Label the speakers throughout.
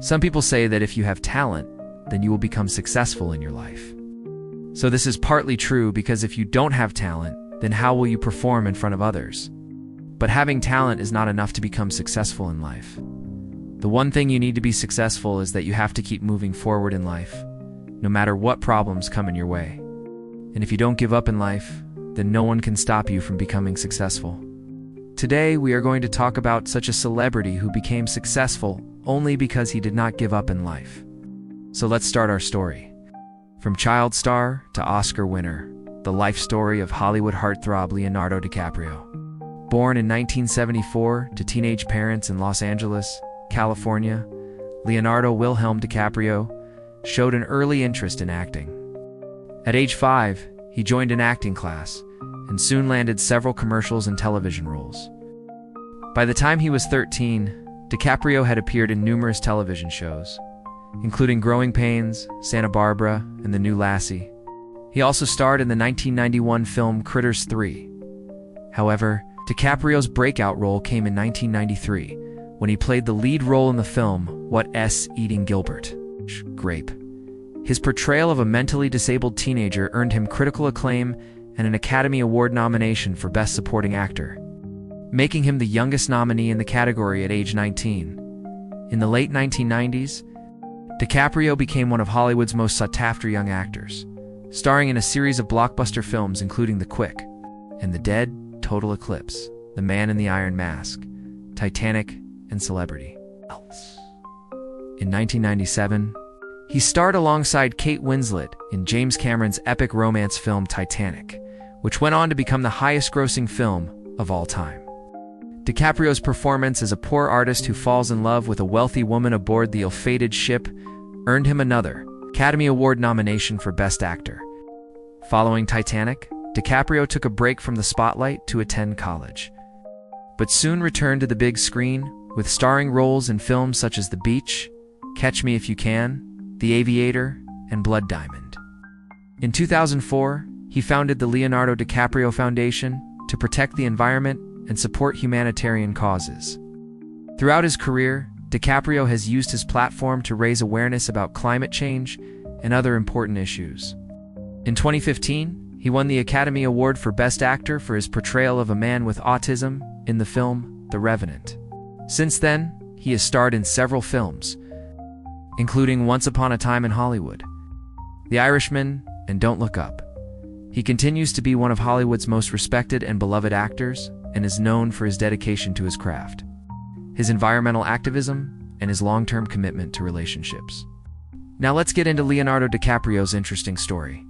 Speaker 1: Some people say that if you have talent, then you will become successful in your life. So this is partly true, because if you don't have talent, then how will you perform in front of others? But having talent is not enough to become successful in life. The one thing you need to be successful is that you have to keep moving forward in life, no matter what problems come in your way. And if you don't give up in life, then no one can stop you from becoming successful. Today, we are going to talk about such a celebrity who became successful only because he did not give up in life. So let's start our story. From child star to Oscar winner, the life story of Hollywood heartthrob Leonardo DiCaprio. Born in 1974 to teenage parents in Los Angeles, California, Leonardo Wilhelm DiCaprio showed an early interest in acting. At age 5, he joined an acting class and soon landed several commercials and television roles. By the time he was 13, DiCaprio had appeared in numerous television shows, including Growing Pains, Santa Barbara, and The New Lassie. He also starred in the 1991 film Critters 3. However, DiCaprio's breakout role came in 1993, when he played the lead role in the film What's Eating Gilbert? Grape. His portrayal of a mentally disabled teenager earned him critical acclaim and an Academy Award nomination for Best Supporting Actor, making him the youngest nominee in the category at age 19. In the late 1990s, DiCaprio became one of Hollywood's most sought-after young actors, starring in a series of blockbuster films including The Quick and the Dead, Total Eclipse, The Man in the Iron Mask, Titanic, and Celebrity. In 1997, he starred alongside Kate Winslet in James Cameron's epic romance film Titanic, which went on to become the highest-grossing film of all time. DiCaprio's performance as a poor artist who falls in love with a wealthy woman aboard the ill-fated ship earned him another Academy Award nomination for Best Actor. Following Titanic, DiCaprio took a break from the spotlight to attend college, but soon returned to the big screen with starring roles in films such as The Beach, Catch Me If You Can, The Aviator, and Blood Diamond. In 2004, he founded the Leonardo DiCaprio Foundation to protect the environment and support humanitarian causes. Throughout his career, DiCaprio has used his platform to raise awareness about climate change and other important issues. In 2015, he won the Academy Award for Best Actor for his portrayal of a man with autism in the film The Revenant. Since then, he has starred in several films, including Once Upon a Time in Hollywood, The Irishman, and Don't Look Up. He continues to be one of Hollywood's most respected and beloved actors and is known for his dedication to his craft, his environmental activism, and his long-term commitment to relationships. Now let's get into Leonardo DiCaprio's interesting story.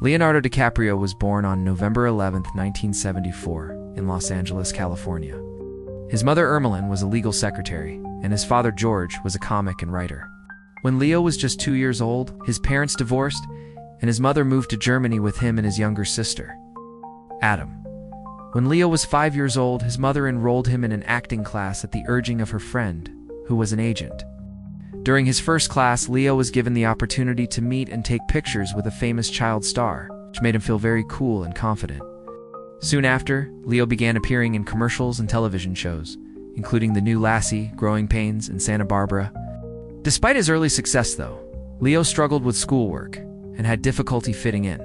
Speaker 1: Leonardo DiCaprio was born on November 11, 1974, in Los Angeles, California. His mother Ermeline was a legal secretary, and his father George was a comic and writer. When Leo was just 2 years old, his parents divorced, and his mother moved to Germany with him and his younger sister, Adam. When Leo was 5 years old, his mother enrolled him in an acting class at the urging of her friend, who was an agent. During his first class, Leo was given the opportunity to meet and take pictures with a famous child star, which made him feel very cool and confident. Soon after, Leo began appearing in commercials and television shows, including The New Lassie, Growing Pains, and Santa Barbara. Despite his early success, though, Leo struggled with schoolwork and had difficulty fitting in.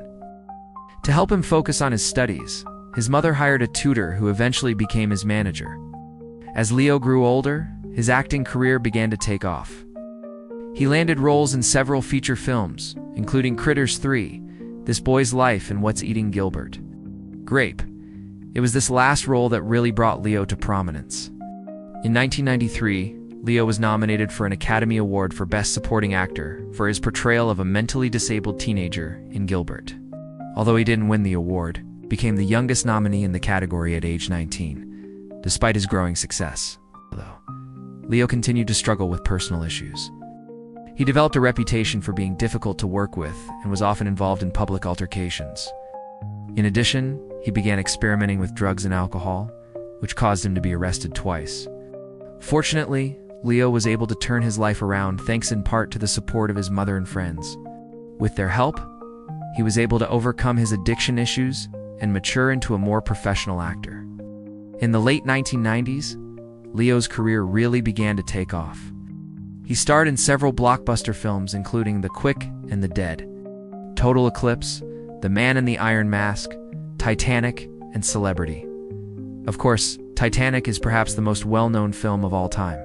Speaker 1: To help him focus on his studies, his mother hired a tutor who eventually became his manager. As Leo grew older, his acting career began to take off. He landed roles in several feature films, including Critters 3, This Boy's Life, and What's Eating Gilbert? Grape. It was this last role that really brought Leo to prominence. In 1993, Leo was nominated for an Academy Award for Best Supporting Actor for his portrayal of a mentally disabled teenager in Gilbert. Although he didn't win the award, he became the youngest nominee in the category at age 19, despite his growing success. Though, Leo continued to struggle with personal issues. He developed a reputation for being difficult to work with and was often involved in public altercations. In addition, he began experimenting with drugs and alcohol, which caused him to be arrested twice. Fortunately, Leo was able to turn his life around thanks in part to the support of his mother and friends. With their help, he was able to overcome his addiction issues and mature into a more professional actor. In the late 1990s, Leo's career really began to take off. He starred in several blockbuster films including The Quick and the Dead, Total Eclipse, The Man in the Iron Mask, Titanic, and Celebrity. Of course, Titanic is perhaps the most well-known film of all time.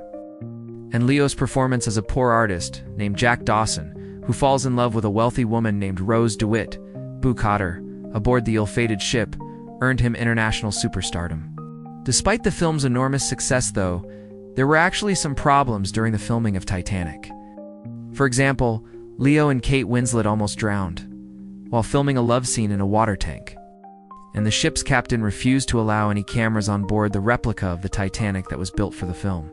Speaker 1: And Leo's performance as a poor artist named Jack Dawson, who falls in love with a wealthy woman named Rose DeWitt, Boo Cotter, aboard the ill-fated ship, earned him international superstardom. Despite the film's enormous success, though, there were actually some problems during the filming of Titanic. For example, Leo and Kate Winslet almost drowned while filming a love scene in a water tank, and the ship's captain refused to allow any cameras on board the replica of the Titanic that was built for the film.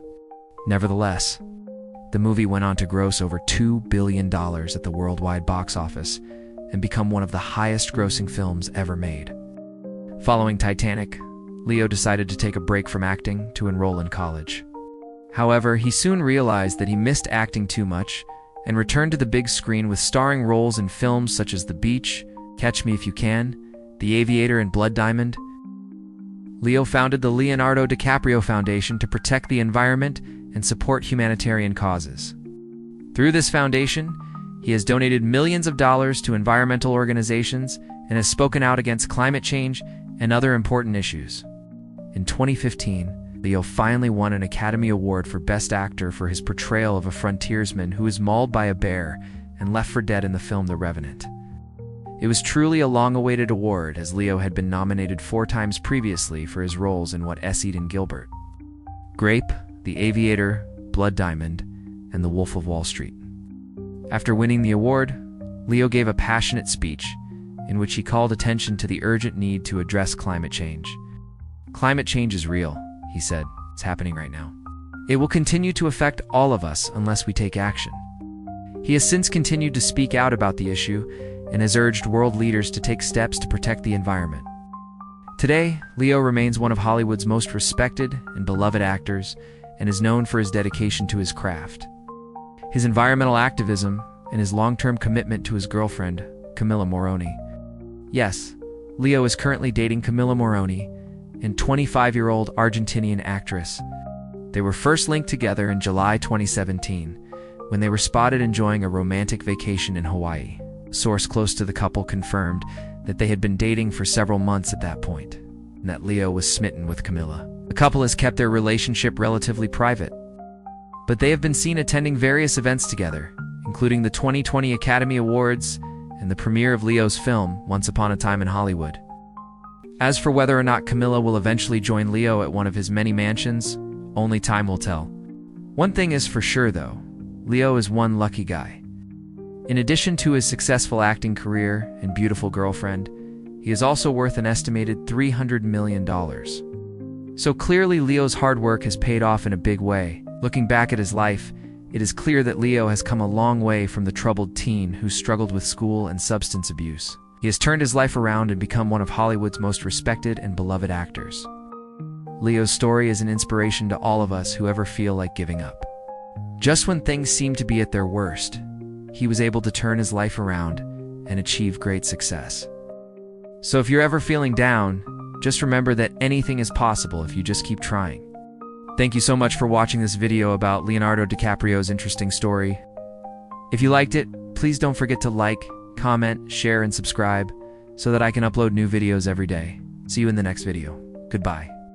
Speaker 1: Nevertheless, the movie went on to gross over $2 billion at the worldwide box office and become one of the highest-grossing films ever made. Following Titanic, Leo decided to take a break from acting to enroll in college. However, he soon realized that he missed acting too much and returned to the big screen with starring roles in films such as The Beach, Catch Me If You Can, The Aviator, and Blood Diamond. Leo founded the Leonardo DiCaprio Foundation to protect the environment and support humanitarian causes. Through this foundation, he has donated millions of dollars to environmental organizations and has spoken out against climate change and other important issues. In 2015, Leo finally won an Academy Award for Best Actor for his portrayal of a frontiersman who is mauled by a bear and left for dead in the film The Revenant. It was truly a long-awaited award, as Leo had been nominated 4 times previously for his roles in What S. Eden Gilbert, Grape, The Aviator, Blood Diamond, and The Wolf of Wall Street. After winning the award, Leo gave a passionate speech in which he called attention to the urgent need to address climate change. "Climate change is real," he said. "It's happening right now. It will continue to affect all of us unless we take action." He has since continued to speak out about the issue and has urged world leaders to take steps to protect the environment. Today, Leo remains one of Hollywood's most respected and beloved actors and is known for his dedication to his craft. His environmental activism and his long-term commitment to his girlfriend, Camilla Morrone. Yes, Leo is currently dating Camilla Morrone, and 25-year-old Argentinian actress. They were first linked together in July 2017, when they were spotted enjoying a romantic vacation in Hawaii. A source close to the couple confirmed that they had been dating for several months at that point, and that Leo was smitten with Camilla. The couple has kept their relationship relatively private, but they have been seen attending various events together, including the 2020 Academy Awards and the premiere of Leo's film, Once Upon a Time in Hollywood. As for whether or not Camilla will eventually join Leo at one of his many mansions, only time will tell. One thing is for sure, though, Leo is one lucky guy. In addition to his successful acting career and beautiful girlfriend, he is also worth an estimated $300 million. So clearly Leo's hard work has paid off in a big way. Looking back at his life, it is clear that Leo has come a long way from the troubled teen who struggled with school and substance abuse. He has turned his life around and become one of Hollywood's most respected and beloved actors. Leo's story is an inspiration to all of us who ever feel like giving up. Just when things seem to be at their worst, he was able to turn his life around and achieve great success. So if you're ever feeling down, just remember that anything is possible if you just keep trying. Thank you so much for watching this video about Leonardo DiCaprio's interesting story. If you liked it, please don't forget to like, comment, share, and subscribe so that I can upload new videos every day. See you in the next video. Goodbye.